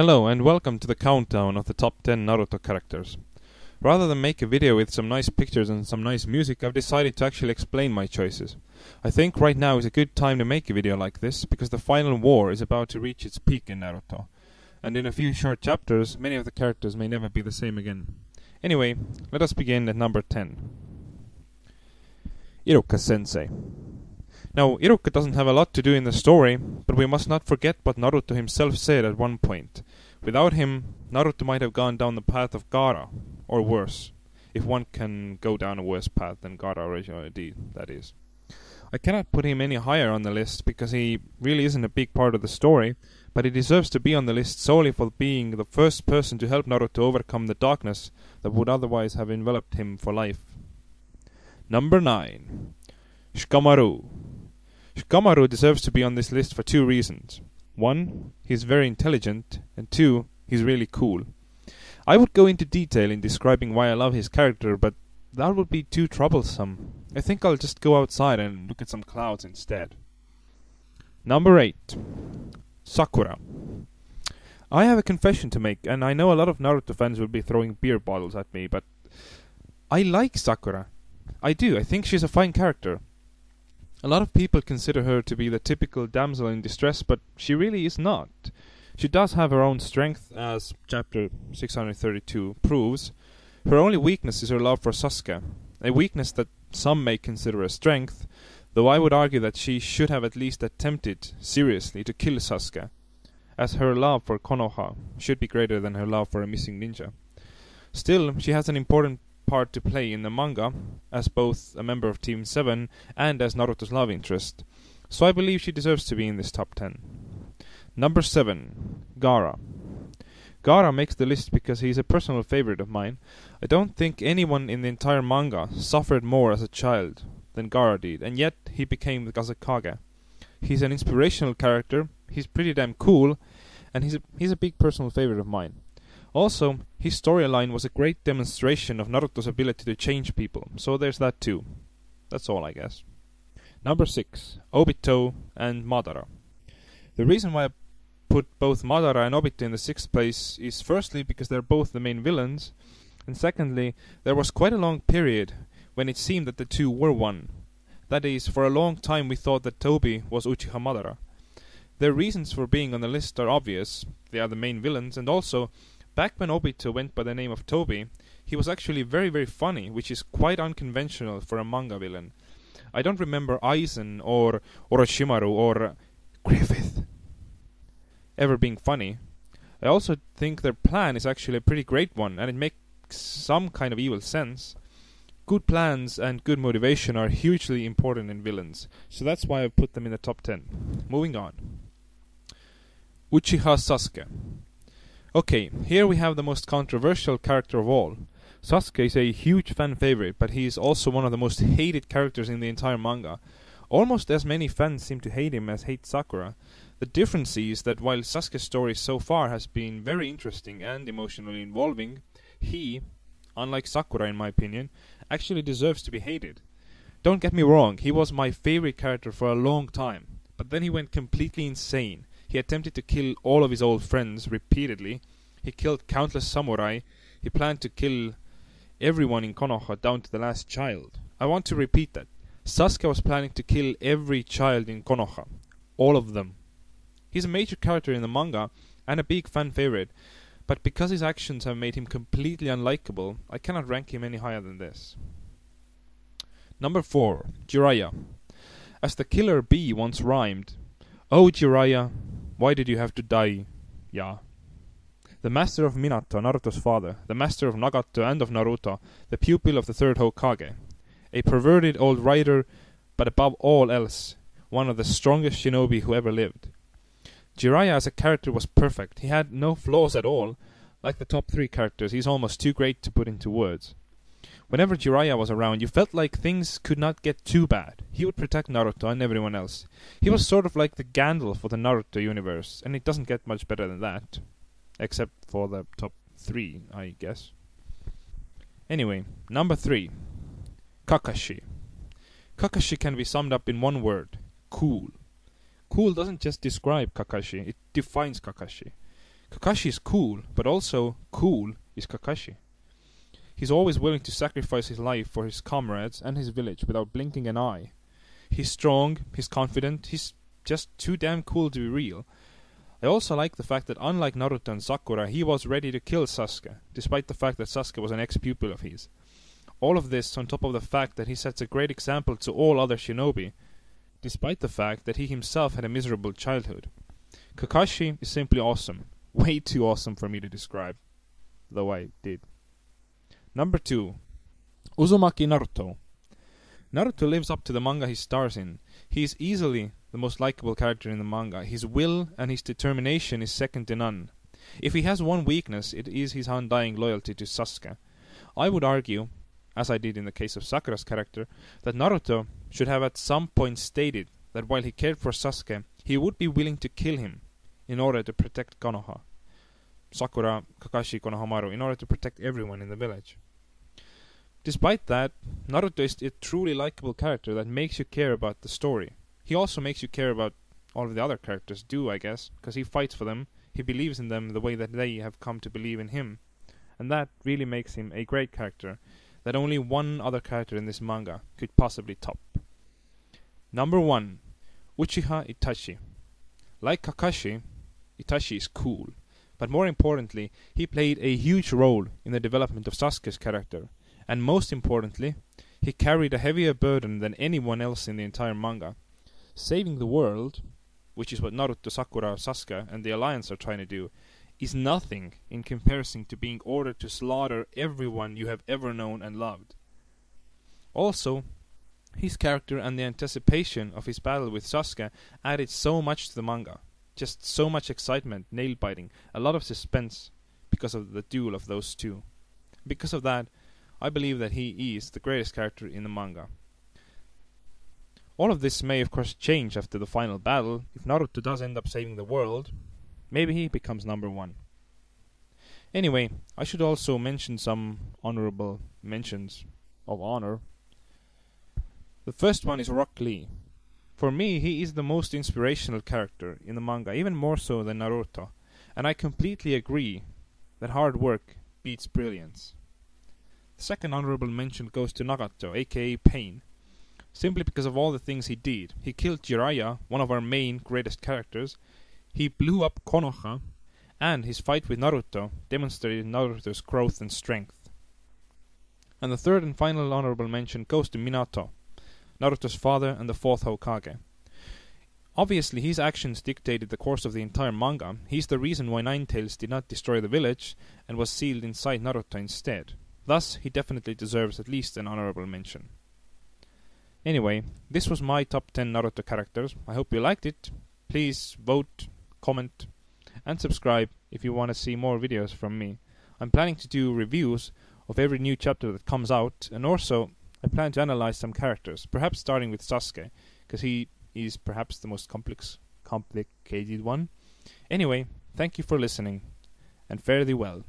Hello and welcome to the countdown of the top 10 Naruto characters. Rather than make a video with some nice pictures and some nice music, I've decided to actually explain my choices. I think right now is a good time to make a video like this, because the final war is about to reach its peak in Naruto. And in a few short chapters, many of the characters may never be the same again. Anyway, let us begin at number 10. Iruka-sensei. Now, Iruka doesn't have a lot to do in the story, but we must not forget what Naruto himself said at one point. Without him, Naruto might have gone down the path of Gaara, or worse, if one can go down a worse path than Gaara originally did, that is. I cannot put him any higher on the list because he really isn't a big part of the story, but he deserves to be on the list solely for being the first person to help Naruto overcome the darkness that would otherwise have enveloped him for life. Number 9. Shikamaru. Shikamaru deserves to be on this list for two reasons. One, he's very intelligent, and two, he's really cool. I would go into detail in describing why I love his character, but that would be too troublesome. I think I'll just go outside and look at some clouds instead. Number 8. Sakura. I have a confession to make, and I know a lot of Naruto fans will be throwing beer bottles at me, but I like Sakura. I do. I think she's a fine character. A lot of people consider her to be the typical damsel in distress, but she really is not. She does have her own strength, as chapter 632 proves. Her only weakness is her love for Sasuke, a weakness that some may consider a strength, though I would argue that she should have at least attempted, seriously, to kill Sasuke, as her love for Konoha should be greater than her love for a missing ninja. Still, she has an important part to play in the manga, as both a member of Team 7 and as Naruto's love interest, so I believe she deserves to be in this top 10. Number 7. Gaara. Gaara makes the list because he's a personal favorite of mine. I don't think anyone in the entire manga suffered more as a child than Gaara did, and yet he became the Kazekage. He's an inspirational character, he's pretty damn cool, and he's a big personal favorite of mine. Also, his storyline was a great demonstration of Naruto's ability to change people, so there's that too. That's all, I guess. Number 6. Obito and Madara. The reason why I put both Madara and Obito in the 6th place is firstly because they're both the main villains, and secondly, there was quite a long period when it seemed that the two were one. That is, for a long time we thought that Tobi was Uchiha Madara. Their reasons for being on the list are obvious. They are the main villains, and also, back when Obito went by the name of Tobi, he was actually very, very funny, which is quite unconventional for a manga villain. I don't remember Aizen or Orochimaru or Griffith ever being funny. I also think their plan is actually a pretty great one, and it makes some kind of evil sense. Good plans and good motivation are hugely important in villains, so that's why I put them in the top 10. Moving on. Uchiha Sasuke. Okay, here we have the most controversial character of all. Sasuke is a huge fan favorite, but he is also one of the most hated characters in the entire manga. Almost as many fans seem to hate him as hate Sakura. The difference is that while Sasuke's story so far has been very interesting and emotionally involving, he, unlike Sakura in my opinion, actually deserves to be hated. Don't get me wrong, he was my favorite character for a long time, but then he went completely insane. He attempted to kill all of his old friends repeatedly. He killed countless samurai. He planned to kill everyone in Konoha down to the last child. I want to repeat that. Sasuke was planning to kill every child in Konoha. All of them. He's a major character in the manga and a big fan favorite, but because his actions have made him completely unlikable, I cannot rank him any higher than this. Number 4. Jiraiya. As the killer bee once rhymed, "Oh Jiraiya, why did you have to die? Yeah." The master of Minato, Naruto's father, the master of Nagato and of Naruto, the pupil of the third Hokage. A perverted old writer, but above all else, one of the strongest shinobi who ever lived. Jiraiya as a character was perfect. He had no flaws at all. Like the top 3 characters, he's almost too great to put into words. Whenever Jiraiya was around, you felt like things could not get too bad. He would protect Naruto and everyone else. He was sort of like the Gandalf of the Naruto universe, and it doesn't get much better than that. Except for the top 3, I guess. Anyway, number 3. Kakashi. Kakashi can be summed up in one word. Cool. Cool doesn't just describe Kakashi, it defines Kakashi. Kakashi is cool, but also cool is Kakashi. He's always willing to sacrifice his life for his comrades and his village without blinking an eye. He's strong, he's confident, he's just too damn cool to be real. I also like the fact that unlike Naruto and Sakura, he was ready to kill Sasuke, despite the fact that Sasuke was an ex-pupil of his. All of this on top of the fact that he sets a great example to all other shinobi, despite the fact that he himself had a miserable childhood. Kakashi is simply awesome. Way too awesome for me to describe, though I did. Number 2. Uzumaki Naruto. Naruto lives up to the manga he stars in. He is easily the most likable character in the manga. His will and his determination is second to none. If he has one weakness, it is his undying loyalty to Sasuke. I would argue, as I did in the case of Sakura's character, that Naruto should have at some point stated that while he cared for Sasuke, he would be willing to kill him in order to protect Konoha. Sakura, Kakashi, Konohamaru, in order to protect everyone in the village. Despite that, Naruto is a truly likable character that makes you care about the story. He also makes you care about all of the other characters do, I guess, because he fights for them, he believes in them the way that they have come to believe in him. And that really makes him a great character that only one other character in this manga could possibly top. Number 1. Uchiha Itachi. Like Kakashi, Itachi is cool, but more importantly, he played a huge role in the development of Sasuke's character, and most importantly, he carried a heavier burden than anyone else in the entire manga. Saving the world, which is what Naruto, Sakura, Sasuke and the Alliance are trying to do, is nothing in comparison to being ordered to slaughter everyone you have ever known and loved. Also, his character and the anticipation of his battle with Sasuke added so much to the manga. Just so much excitement, nail-biting, a lot of suspense because of the duel of those two. Because of that, I believe that he is the greatest character in the manga. All of this may of course change after the final battle. If Naruto does end up saving the world, maybe he becomes number 1. Anyway, I should also mention some honorable mentions of honor. The first one is Rock Lee. For me, he is the most inspirational character in the manga, even more so than Naruto, and I completely agree that hard work beats brilliance. The second honorable mention goes to Nagato, aka Pain, simply because of all the things he did. He killed Jiraiya, one of our main greatest characters, he blew up Konoha, and his fight with Naruto demonstrated Naruto's growth and strength. And the third and final honorable mention goes to Minato, Naruto's father and the 4th Hokage. Obviously, his actions dictated the course of the entire manga. He's the reason why Ninetales did not destroy the village and was sealed inside Naruto instead. Thus, he definitely deserves at least an honorable mention. Anyway, this was my top 10 Naruto characters. I hope you liked it. Please vote, comment, and subscribe if you want to see more videos from me. I'm planning to do reviews of every new chapter that comes out, and also I plan to analyze some characters, perhaps starting with Sasuke, because he is perhaps the most complicated one. Anyway, thank you for listening, and fare thee well.